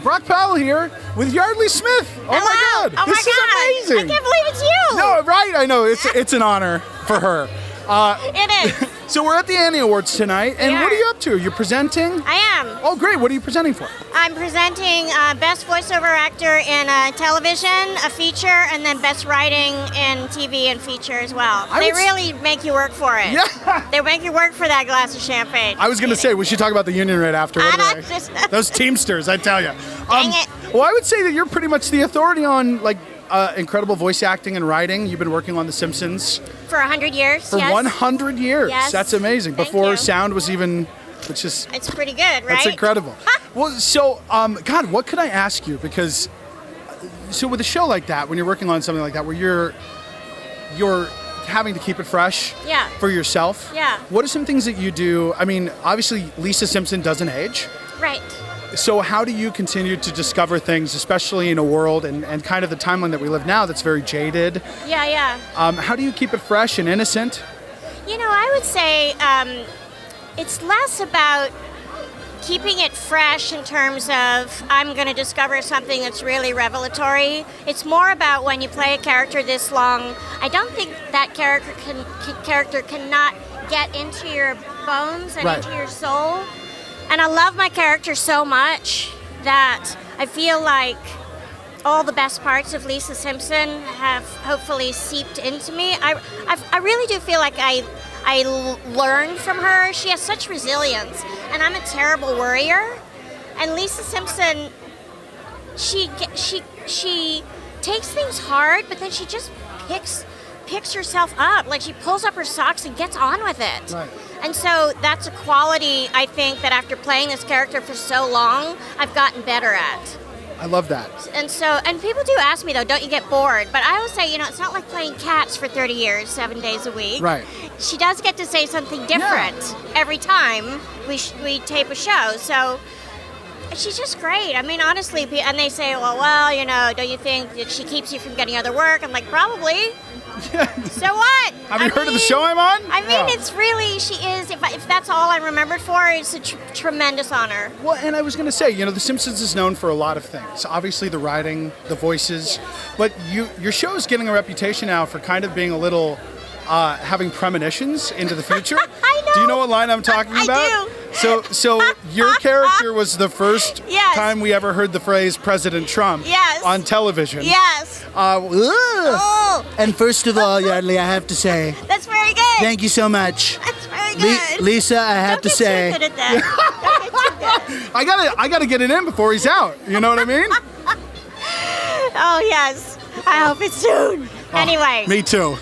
Brock Powell here with Yeardley Smith. Oh Hello. my God, Oh this my is God. amazing. I can't believe it's you. No, right? I know it's an honor for her. It is. So we're at the Annie Awards tonight, and We what are are. you up to? You're presenting? I am. Oh, great. What are you presenting for? I'm presenting Best Voiceover Actor in television, a feature, and then Best Writing in TV and feature as well. They really make you work for it. Yeah. They make you work for that glass of champagne. I was going to say, we should talk about the union right after. Those Teamsters, I tell you. Dang it. Well, I would say that you're pretty much the authority on incredible voice acting and writing. You've been working on The Simpsons For 100 years, for yes. 100 years. Yes. That's amazing. Thank Before you. sound was even, which is It's pretty good, right? that's incredible. Well, so God, what could I ask you? Because so with a show like that, when you're working on something like that, where you're having to keep it fresh Yeah. for yourself. Yeah. What are some things that you do? I mean, obviously Lisa Simpson doesn't age. Right. So how do you continue to discover things, especially in a world and kind of the timeline that we live now that's very jaded? Yeah. How do you keep it fresh and innocent? You know, I would say it's less about keeping it fresh in terms of I'm going to discover something that's really revelatory. It's more about when you play a character this long, I don't think that character cannot get into your bones and Right. into your soul. And I love my character so much that I feel like all the best parts of Lisa Simpson have hopefully seeped into me. I really do feel like I learned from her. She has such resilience, and I'm a terrible worrier. And Lisa Simpson, she takes things hard, but then she just picks herself up. Like she pulls up her socks and gets on with it. Right. And so that's a quality I think that after playing this character for so long, I've gotten better at. I love that. And people do ask me though, don't you get bored? But I always say, it's not like playing Cats for 30 years, 7 days a week. Right. She does get to say something different every time we tape a show. So she's just great. I mean, honestly, and they say, well, don't you think that she keeps you from getting other work? I'm like, probably. So what? Have you heard of the show I'm on? I mean, it's really, she is, if that's all I'm remembered for, it's a tremendous honor. Well, and I was going to say, The Simpsons is known for a lot of things. Obviously, the writing, the voices, but your show is getting a reputation now for kind of being a little, having premonitions into the future. I know. Do you know what line I'm talking about? I do. So your character was the first Yes. time we ever heard the phrase President Trump Yes. on television. Yes. Oh, And first of all, Yeardley, I have to say, that's very good. thank you so much. That's very good. Lisa, I have to say, Don't get too good at that. Don't get too good. I gotta get it in before he's out. You know what I mean? Oh, yes. I hope it's soon. Anyway. Me too.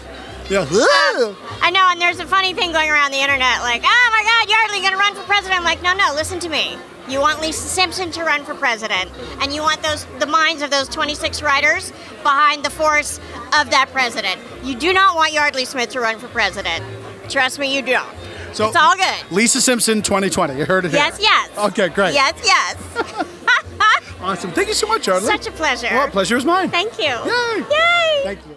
Yeah. I know, and there's a funny thing going around the internet, like, oh my God, Yeardley gonna run for president. I'm like, no, listen to me. You want Lisa Simpson to run for president, and you want the minds of those 26 writers behind the force of that president. You do not want Yeardley Smith to run for president. Trust me, you don't. So It's all good. Lisa Simpson 2020. You heard it here. Yes. Okay, great. Yes. Awesome. Thank you so much, Yeardley. Such a pleasure. Well, pleasure is mine. Thank you. Yay. Yay. Thank you.